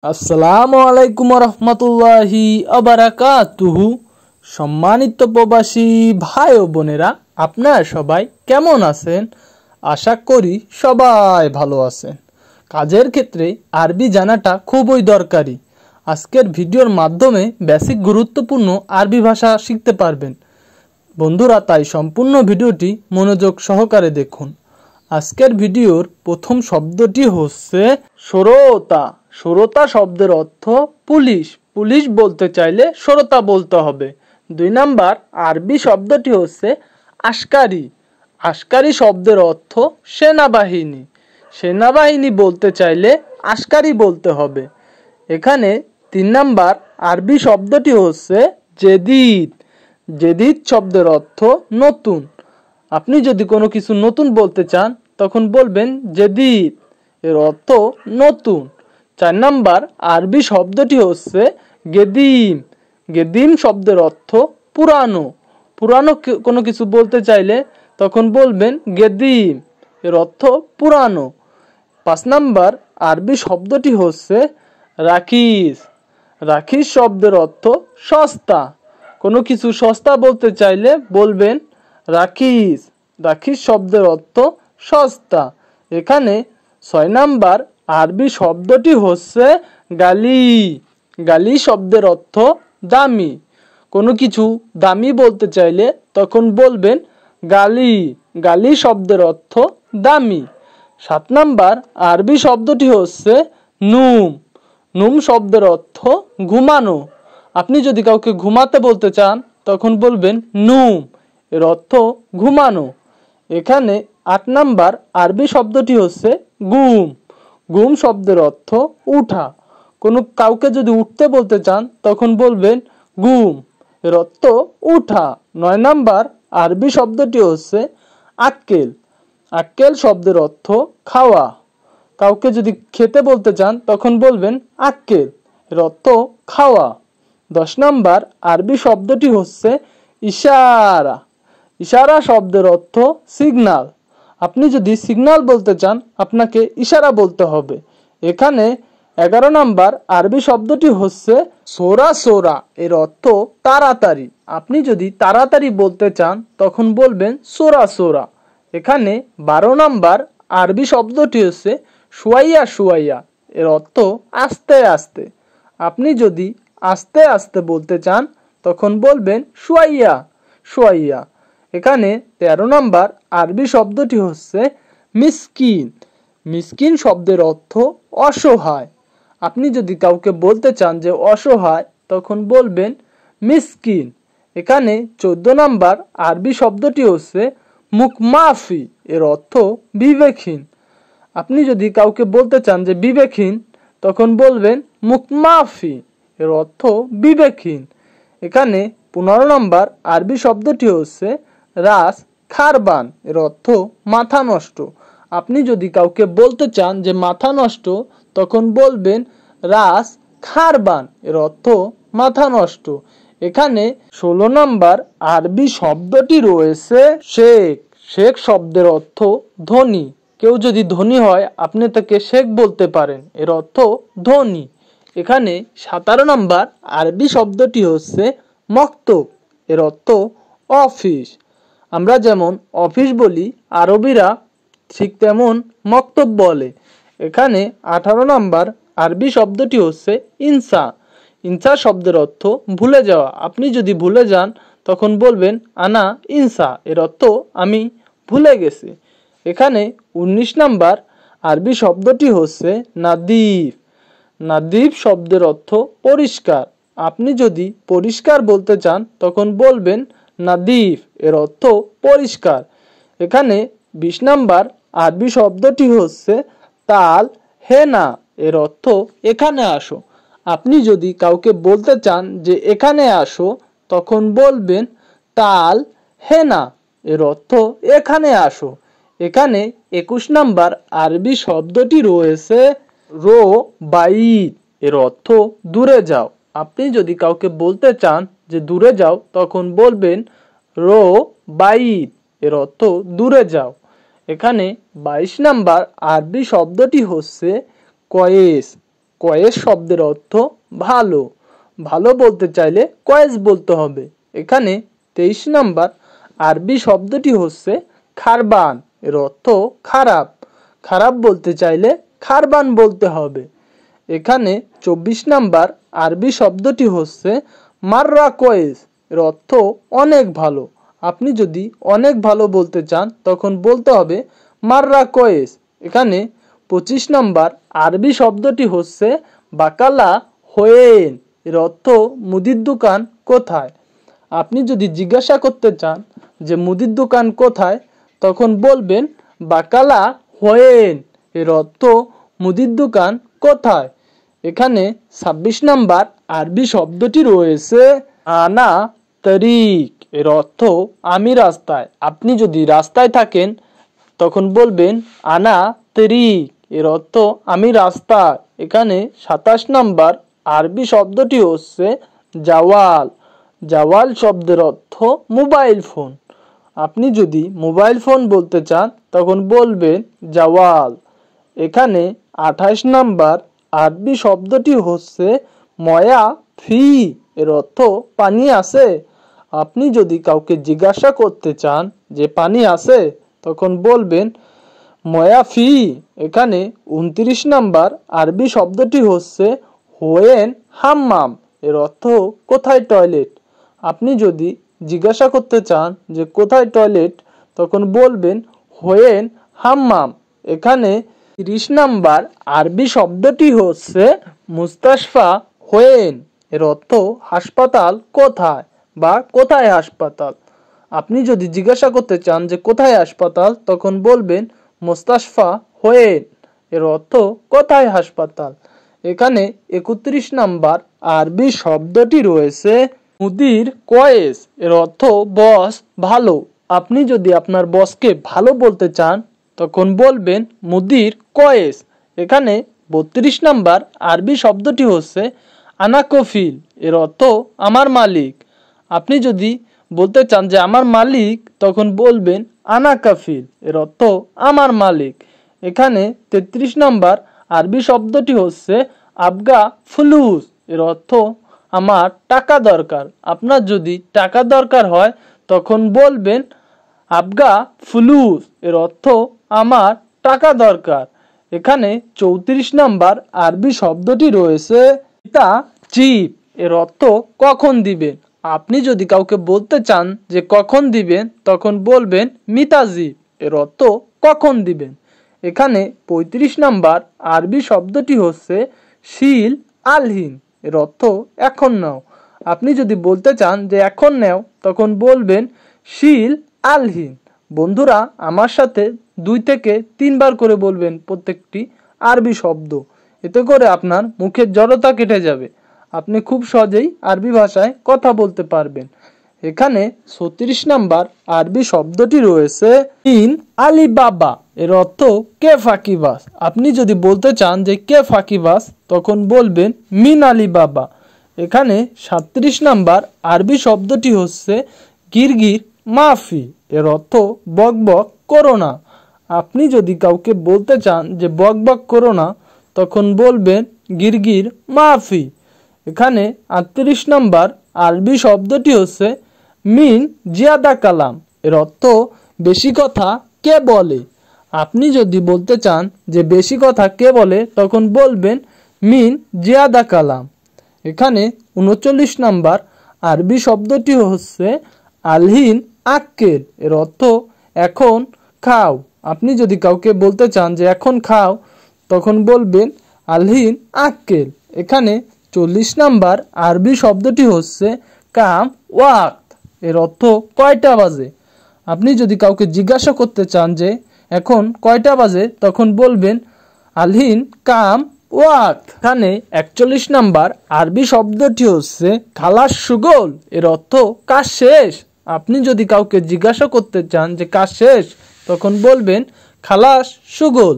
আসসালামু আলাইকুম রহমতুল্লাহি আবারাকাতুহু। সম্মানিত প্রবাসী ভাই ও বোনেরা, আপনারা সবাই কেমন আছেন? আশা করি সবাই ভালো আছেন। কাজের ক্ষেত্রে আরবি জানাটা খুবই দরকারি। আজকের ভিডিওর মাধ্যমে বেসিক গুরুত্বপূর্ণ আরবি ভাষা শিখতে পারবেন। বন্ধুরা, তাই সম্পূর্ণ ভিডিওটি মনোযোগ সহকারে দেখুন। আজকের ভিডিওর প্রথম শব্দটি হচ্ছে শ্রোতা। শ্রোতা শব্দের অর্থ পুলিশ। পুলিশ বলতে চাইলে শ্রোতা বলতে হবে। 2 নাম্বার আরবি শব্দটি হচ্ছে আশকারি। আশকারি শব্দের অর্থ সেনাবাহিনী। সেনাবাহিনী বলতে চাইলে আশকারি বলতে হবে। এখানে 3 নাম্বার আরবি শব্দটি হচ্ছে জেদিদ। জেদিদ শব্দের অর্থ নতুন। আপনি যদি কোনো কিছু নতুন বলতে চান তখন বলবেন জেদিদ, এর অর্থ নতুন। 4 নাম্বার আরবি শব্দটি হচ্ছে গেদিম। গেদিম শব্দের অর্থ পুরানো। পুরানো কোনো কিছু বলতে চাইলে তখন বলবেন গেদিম, এর অর্থ পুরানো। 5 নাম্বার আরবি শব্দটি হচ্ছে রাখিস। রাখিস শব্দের অর্থ সস্তা। কোনো কিছু সস্তা বলতে চাইলে বলবেন রাখিস। রাখিস শব্দের অর্থ সস্তা। এখানে 6 নাম্বার আরবি শব্দটি হচ্ছে গালি। গালি শব্দের অর্থ দামি। কোনো কিছু দামি বলতে চাইলে তখন বলবেন গালি। গালি শব্দের অর্থ দামি। 7 নাম্বার আরবি শব্দটি হচ্ছে নুম। নুম শব্দের অর্থ ঘুমানো। আপনি যদি কাউকে ঘুমাতে বলতে চান তখন বলবেন নুম, এর অর্থ ঘুমানো। এখানে 8 নাম্বার আরবি শব্দটি হচ্ছে গুম। গুম শব্দের অর্থ উঠা। কোনো কাউকে যদি উঠতে বলতে চান তখন বলবেন গুম, এর অর্থ উঠা। 9 নাম্বার আরবি শব্দটি হচ্ছে আক্কেল। আক্কেল শব্দের অর্থ খাওয়া। কাউকে যদি খেতে বলতে চান তখন বলবেন আক্কেল, এর অর্থ খাওয়া। 10 নাম্বার আরবি শব্দটি হচ্ছে ইশারা। ইশারা শব্দের অর্থ সিগনাল। আপনি যদি সিগনাল বলতে চান আপনাকে ইশারা বলতে হবে। এখানে 11 নাম্বার আরবি শব্দটি হচ্ছে সোরা সোরা, এর অর্থ তাড়াতাড়ি। আপনি যদি তাড়াতাড়ি বলতে চান তখন বলবেন সোরা সোরা। এখানে 12 নাম্বার আরবি শব্দটি হচ্ছে শুয়াইয়া শুয়াইয়া, এর অর্থ আস্তে আস্তে। আপনি যদি আস্তে আস্তে বলতে চান তখন বলবেন শুয়াইয়া শুয়াইয়া। এখানে 13 নাম্বার আরবি শব্দটি হচ্ছে মিসকিন। মিসকিন শব্দের অর্থ অসহায়। আপনি যদি কাউকে বলতে চান যে অসহায় তখন বলবেন মিসকিন। এখানে 14 নাম্বার আরবি শব্দটি হচ্ছে মুকমাফি, এর অর্থ বিবেকহীন। আপনি যদি কাউকে বলতে চান যে বিবেকহীন তখন বলবেন মুকমাফি, এর অর্থ বিবেকহীন। এখানে 15 নম্বর আরবি শব্দটি হচ্ছে রাস খারবান, এর অর্থ মাথা নষ্ট। আপনি যদি কাউকে বলতে চান যে মাথা নষ্ট তখন বলবেন রাস খারবান, এর অর্থ মাথা নষ্ট। এখানে 16 নম্বর আরবি শব্দটি রয়েছে শেখ। শেখ শব্দের অর্থ ধনী। কেউ যদি ধনী হয় আপনি তাকে শেখ বলতে পারেন, এর অর্থ ধনী। এখানে 17 নম্বর আরবি শব্দটি হচ্ছে মক্তব, এর অর্থ অফিস। আমরা যেমন অফিস বলি আরবিরা ঠিক তেমন মক্তব বলে। এখানে 18 নম্বর আরবি শব্দটি হচ্ছে ইনসা। ইনসা শব্দের অর্থ ভুলে যাওয়া। আপনি যদি ভুলে যান তখন বলবেন আনা ইনসা, এর অর্থ আমি ভুলে গেছি। এখানে 19 নম্বর আরবি শব্দটি হচ্ছে নাদিফ। নাদিফ শব্দের অর্থ পরিষ্কার। আপনি যদি পরিষ্কার বলতে চান তখন বলবেন নাদিফ, এর অর্থ পরিষ্কার। এখানে 20 নম্বর আরবি শব্দটি হচ্ছে তাল হেনা, এর অর্থ এখানে আসো। আপনি যদি কাউকে বলতে চান যে এখানে আসো তখন বলবেন তাল হেনা, এর অর্থ এখানে আসো। এখানে 21 নম্বর আরবি শব্দটি রয়েছে রো বাইদ, এর অর্থ দূরে যাও। আপনি যদি কাউকে বলতে চান যে দূরে যাও তখন বলবেন রো বাইদ, এর অর্থ দূরে যাও। এখানে 22 নম্বর আরবি শব্দটি হচ্ছে কয়েস। কয়েস শব্দের অর্থ ভালো। ভালো বলতে চাইলে কয়েস বলতে হবে। এখানে 23 নাম্বার আরবি শব্দটি হচ্ছে খারবান, এর অর্থ খারাপ। খারাপ বলতে চাইলে খারবান বলতে হবে। এখানে 24 নাম্বার আরবি শব্দটি হচ্ছে মাররা কয়েস, এর অর্থ অনেক ভালো। আপনি যদি অনেক ভালো বলতে চান তখন বলতে হবে মাররা কয়েস। এখানে 25 নাম্বার আরবি শব্দটি হচ্ছে বাকালা হোয়েন, এর অর্থ মুদির দোকান কোথায়। আপনি যদি জিজ্ঞাসা করতে চান যে মুদির দোকান কোথায়, তখন বলবেন বাকালা হোয়েন, এর অর্থ মুদির দোকান কোথায়। এখানে 26 নাম্বার আরবি শব্দটি রয়েছে আনা তরিক, এর অর্থ আমি রাস্তায়। আপনি যদি রাস্তায় থাকেন তখন বলবেন আনা তরিক, এর অর্থ আমি রাস্তায়। এখানে 27 নাম্বার আরবি শব্দটি হচ্ছে জাওয়াল। জাওয়াল শব্দের অর্থ মোবাইল ফোন। আপনি যদি মোবাইল ফোন বলতে চান তখন বলবেন জাওয়াল। এখানে 28 নাম্বার আরবি শব্দটি হচ্ছে ময়া ফি, এর অর্থ পানি আছে। আপনি যদি কাউকে জিজ্ঞাসা করতে চান যে পানি আছে, তখন বলবেন ময়া ফি। এখানে 29 নাম্বার আরবি শব্দটি হচ্ছে হোয়েন হাম্মাম, এর অর্থ কোথায় টয়লেট। আপনি যদি জিজ্ঞাসা করতে চান যে কোথায় টয়লেট, তখন বলবেন হোয়েন হাম্মাম। এখানে 30 নাম্বার আরবি শব্দটি হচ্ছে মুস্তাশফা হোয়েন, এর অর্থ হাসপাতাল কোথায় বা কোথায় হাসপাতাল। আপনি যদি জিজ্ঞাসা করতে চান যে কোথায় হাসপাতাল, তখন বলবেন মুস্তাশফা হোয়েন, এর অর্থ কোথায় হাসপাতাল। এখানে 31 নাম্বার আরবি শব্দটি রয়েছে মুদির কয়েস, এর অর্থ বস ভালো। আপনি যদি আপনার বসকে ভালো বলতে চান তখন বলবেন মুদির কয়েস। এখানে 32 নাম্বার আরবি শব্দটি হচ্ছে আনা কফিল, এর অর্থ আমার মালিক। আপনি যদি বলতে চান যে আমার মালিক, তখন বলবেন আনা কাফিল, এর অর্থ আমার মালিক। এখানে 33 নাম্বার আরবি শব্দটি হচ্ছে আবগা ফুলুস, এর অর্থ আমার টাকা দরকার। আপনার যদি টাকা দরকার হয় তখন বলবেন আবগা ফুলুস, এর অর্থ আমার টাকা দরকার। এখানে 34 নাম্বার আরবি শব্দটি রয়েছে ইতা চিপ, এর অর্থ কখন দিবেন। আপনি যদি কাউকে বলতে চান যে কখন দিবেন, তখন বলবেন মিতাজিব, এর অর্থ কখন দিবেন। এখানে 35 নাম্বার আরবি শব্দটি হচ্ছে শিল আলহিন, এর অর্থ এখন নাও। আপনি যদি বলতে চান যে এখন নাও, তখন বলবেন শিল আলহিন। বন্ধুরা, আমার সাথে 2 থেকে 3 বার করে বলবেন প্রত্যেকটি আরবি শব্দ। এতে করে আপনার মুখের জড়তা কেটে যাবে। আপনি খুব সহজেই আরবি ভাষায় কথা বলতে পারবেন। এখানে 36 নাম্বার আরবি শব্দটি রয়েছে ইন আলি বাবা, এর অর্থ কে ফাকিবাস। আপনি যদি বলতে চান যে কে ফাকিবাস, তখন বলবেন মিন আলি বাবা। এখানে 37 নাম্বার আরবি শব্দটি হচ্ছে গিরগির মাফি, এর অর্থ বক বক করো না। আপনি যদি কাউকে বলতে চান যে বক বক করো না, তখন বলবেন গিরগির মাফি। এখানে 38 নাম্বার আরবি শব্দটি হচ্ছে মিন জিয়াদা কালাম, এর অর্থ বেশি কথা কে বলে। আপনি যদি বলতে চান যে বেশি কথা কে বলে, তখন বলবেন মিন জিয়াদা কালাম। এখানে 39 নাম্বার আরবি শব্দটি হচ্ছে আলহিন আক্কেল, এর অর্থ এখন খাও। আপনি যদি কাউকে বলতে চান যে এখন খাও, তখন বলবেন আলহিন আক্কেল। এখানে 40 নাম্বার আরবি শব্দটি হচ্ছে কাম ওয়াক্ত, এর অর্থ কয়টা বাজে। আপনি যদি কাউকে জিজ্ঞাসা করতে চান যে এখন কয়টা বাজে, তখন বলবেন আলহিন কাম ওয়াক্ত। এখানে 41 নাম্বার আরবি শব্দটি হচ্ছে খালাস সুগোল, এর অর্থ কাজ শেষ। আপনি যদি কাউকে জিজ্ঞাসা করতে চান যে কাজ শেষ, তখন বলবেন খালাস সুগোল।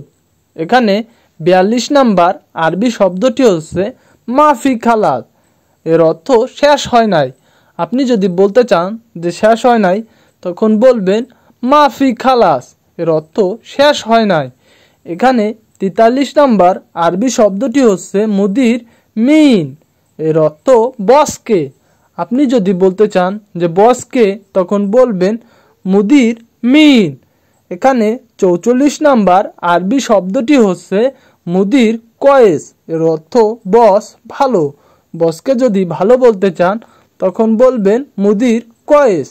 এখানে 42 নাম্বার আরবি শব্দটি হচ্ছে মাফি খালাস, এর অর্থ শেষ হয় নাই। আপনি যদি বলতে চান যে শেষ হয় নাই, তখন বলবেন মাফি খালাস, এর অর্থ শেষ হয় নাই। এখানে 43 নাম্বার আরবি শব্দটি হচ্ছে মুদির মিন, এর অর্থ বসকে। আপনি যদি বলতে চান যে বসকে, তখন বলবেন মুদির মিন। এখানে 44 নাম্বার আরবি শব্দটি হচ্ছে মুদির কয়েস, এর অর্থ বস ভালো। বসকে যদি ভালো বলতে চান তখন বলবেন মুদির কয়েস।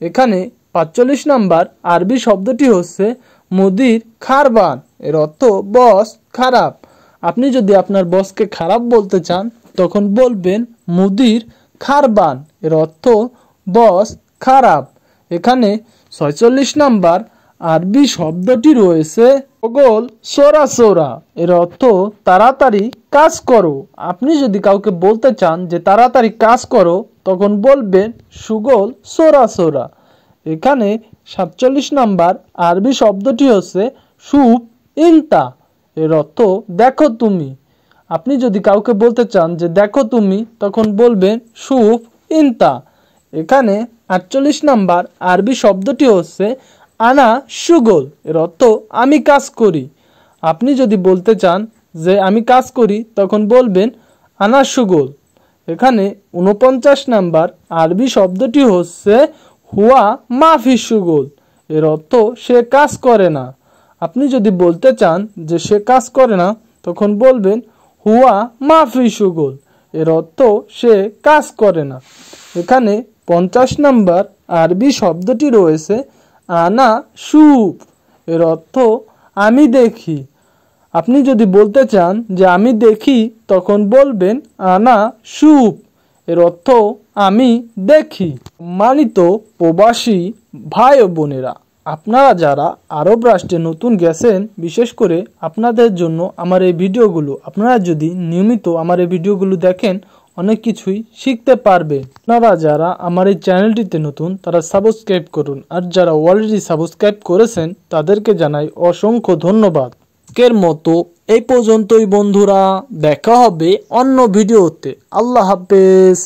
এখানে 45 নাম্বার আরবি শব্দটি হচ্ছে মুদির খারবান, এর অর্থ বস খারাপ। আপনি যদি আপনার বসকে খারাপ বলতে চান তখন বলবেন মুদির খারবান, এর অর্থ বস খারাপ। এখানে 46 নাম্বার আরবি শব্দটি রয়েছে সুগোল সোরা সোরা, এর অর্থ তাড়াতাড়ি কাজ করো। আপনি যদি কাউকে বলতে চান যে তাড়াতাড়ি কাজ করো তখন বলবেন সুগোল সোরা সোরা। এখানে 47 নাম্বার আরবি শব্দটি হচ্ছে শুভ ইনতা, এর অর্থ দেখো তুমি। আপনি যদি কাউকে বলতে চান যে দেখো তুমি তখন বলবেন শুভ ইনতা। এখানে 48 নাম্বার আরবি শব্দটি হচ্ছে আনা সুগোল, এর অর্থ আমি কাজ করি। আপনি যদি বলতে চান যে আমি কাজ করি তখন বলবেন আনা সুগোল। এখানে 49 নাম্বার আরবি শব্দটি হচ্ছে হুয়া মাফি সুগোল, এর অর্থ সে কাজ করে না। আপনি যদি বলতে চান যে সে কাজ করে না তখন বলবেন হুয়া মাফি সুগোল, এর অর্থ সে কাজ করে না। এখানে 50 নাম্বার আরবি শব্দটি রয়েছে আনা সুপ, এর অর্থ আমি দেখি। আপনি যদি বলতে চান যে আমি দেখি তখন বলবেন আনা সুপ, এর অর্থ আমি দেখি। সম্মানিত প্রবাসী ভাই ও বোনেরা, আপনারা যারা আরব রাষ্ট্রে নতুন গেছেন, বিশেষ করে আপনাদের জন্য আমার এই ভিডিওগুলো, আপনারা যদি নিয়মিত আমার এই ভিডিওগুলো দেখেন অনেক কিছুই শিখতে পারবেন। আপনারা যারা আমার এই চ্যানেলটিতে নতুন তারা সাবস্ক্রাইব করুন, আর যারা অলরেডি সাবস্ক্রাইব করেছেন তাদেরকে জানাই অসংখ্য ধন্যবাদ। আজকের মতো এই পর্যন্তই বন্ধুরা, দেখা হবে অন্য ভিডিওতে। আল্লাহ হাফেজ।